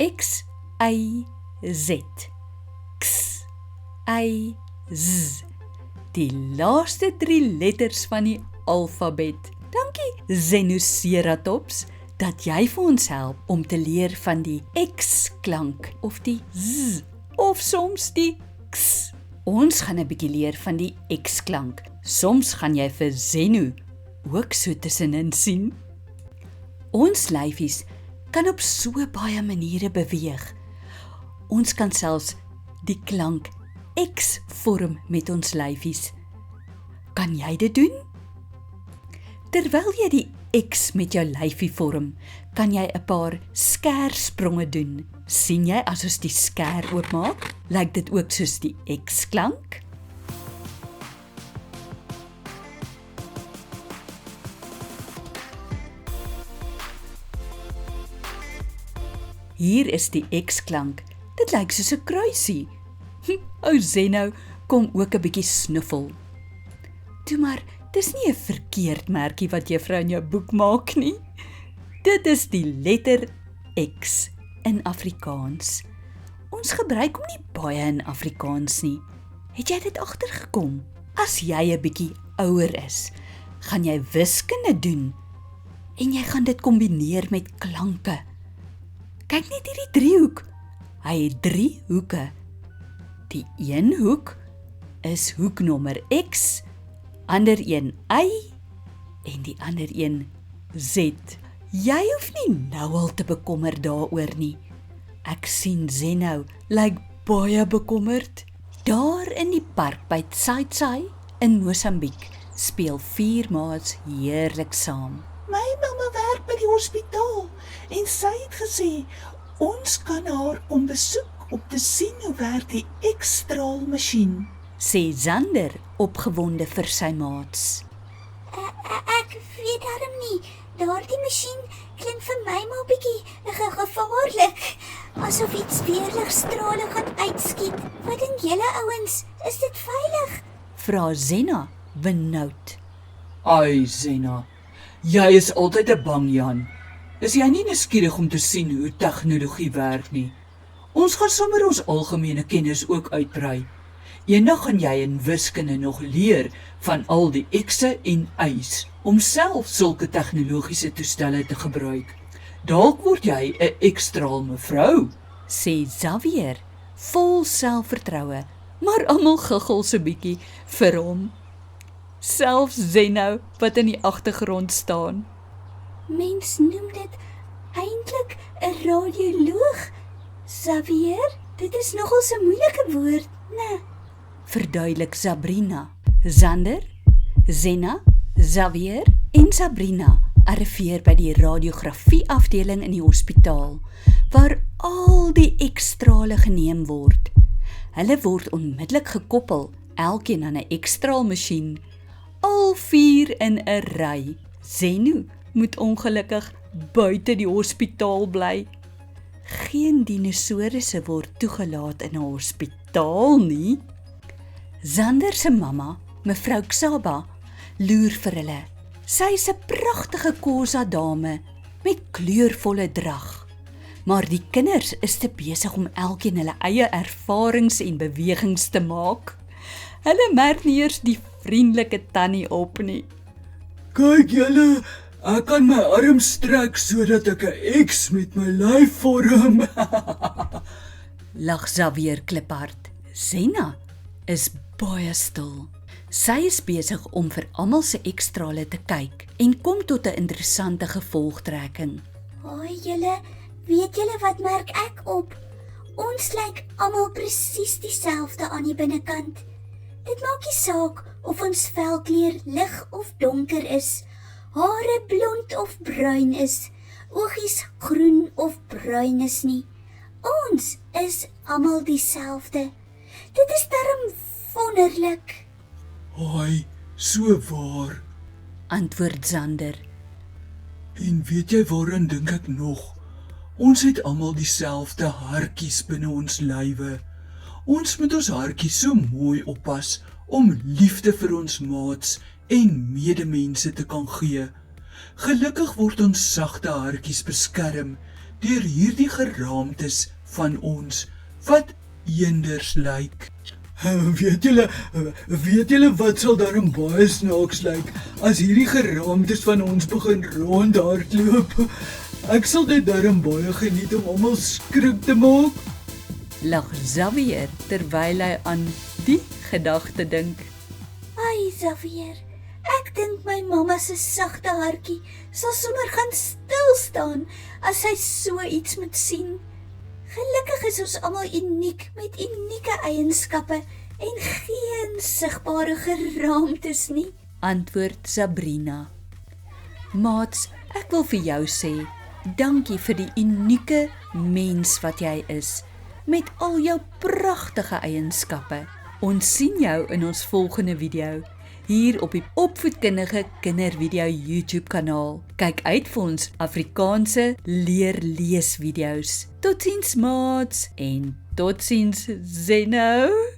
X, Y, Z. X, Y, Z. Die laaste 3 letters van die alfabet. Dankie Zenoceratops dat jy vir ons help om te leer van die X-klank of die Z of soms die X. Ons gaan 'n bietjie leer van die X-klank. Soms gaan jy vir Zeno ook so tussenin sien. Ons lyfies kan op so baie maniere beweeg. Ons kan selfs die klank X vorm met ons lyfies. Kan jy dit doen? Terwyl jy die X met jou lyfie vorm, kan jy 'n paar skerspronge doen. Sien jy as ons die sker oopmaak? Lyk dit ook soos die X-klank? Hier is die X-klank. Dit lyk soos 'n kruisie. Ou Zeno kom ook 'n bietjie snuffel. Toe maar, dis nie 'n verkeerd merkie wat juffrou in jou boek maak nie. Dit is die letter X in Afrikaans. Ons gebruik hom nie baie in Afrikaans nie. Het jy dit agtergekom? As jy 'n bietjie ouer is, gaan jy wiskunde doen en jy gaan dit kombineer met klanke. Kyk net hierdie driehoek. Hy het 3 hoeke. Die een hoek is hoeknommer X, ander een Y en die ander een Z. Jy hoef nie nou al te bekommer daaroor nie. Ek sien Zeno lyk baie bekommerd. Daar in die park by Tsai in Mosambiek speel 4 maats heerlik saam. My mamma werk by die hospitaal en sy het gesê, ons kan haar kom besoek om te sien hoe werk die X-straalmasjien. Sê Zander opgewonde vir sy maats. Ek weet darm nie, daardie masjien klink vir my maar bietjie gevaarlik, asof iets weerligstrale gaan uitskiet. Wat dink julle ouens, is dit veilig? Vra Zena benoud. Ai Zena, jy is altyd 'n bang Jan. Is jy nie nuuskierig om te sien hoe tegnologie werk nie? Ons gaan sommer ons algemene kennis ook uitbrei. Eendag gaan jy in wiskunde nog leer van al die X'e en Y's om self sulke tegnologiese toestelle te gebruik. Dalk word jy 'n X-straal mevrou, Sê Xavier, vol selfvertroue, maar almal guggel so bietjie vir hom. Selfs Zeno wat in die agtergrond staan. Mens noem dit eintlik 'n radioloog. Xavier, dit is nogal 'n moeilike woord, né? Verduidelik Sabrina. Zander, Zena, Xavier en Sabrina arriveer by die radiografie afdeling in die hospitaal, waar al die X-strale geneem word. Hulle word onmiddellik gekoppel, elkeen aan 'n X-straalmasjien, al 4 in 'n ry. Zeno moet ongelukkig buite die hospitaal bly. Geen dinosourusse word toegelaat in 'n hospitaal nie. Zander se mamma, mevrou Xaba, loer vir hulle. Sy is 'n pragtige Xhosa dame met kleurvolle drag. Maar die kinders is te besig om elkeen hulle eie ervarings en bewegings te maak. Hulle merk nie eers die vriendelike tannie op nie. Kyk julle, ek kan my arm strek sodat ek 'n X met my lyf vorm. Lag Xavier kliphard. Zena is baie stil. Sy is besig om vir almal se X-strale te kyk en kom tot 'n interessante gevolgtrekking. Hoi julle, weet julle wat merk ek op? Ons lyk almal presies dieselfde aan die binnekant. Dit maak nie saak of ons velkleur lig of donker is, hare blond of bruin is, oogies groen of bruin is nie. Ons is almal dieselfde. Dit is darm wonderlik. Ai, so waar. Antwoord Zander. En weet jy waaraan dink ek nog? Ons het almal dieselfde hartjies binne ons lywe. Ons moet ons hartjies so mooi oppas om liefde vir ons maats en medemense te kan gee. Gelukkig word ons sagte hartjies beskerm deur hierdie geraamtes van ons wat eenders lyk. Weet julle wat sal daarom baie snaaks lyk as hierdie geraamtes van ons begin rondhardloop? Ek sal dit daarom baie geniet om almal skrik te maak. Lag Xavier terwyl hy aan die gedagte dink. Ai, Xavier, ek dink my mamma se sagte hartjie sal sommer gaan stil staan as sy so iets moet sien. Gelukkig is ons almal uniek met unieke eienskappe en geen sigbare geraamtes nie, Antwoord Sabrina. Maats, ek wil vir jou sê, dankie vir die unieke mens wat jy is, met al jou pragtige eienskappe. Ons sien jou in ons volgende video, hier op die Opvoedkundige Kindervideo YouTube kanaal. Kyk uit vir ons Afrikaanse leer-lees video's. Totsiens maats en totsiens Zeno.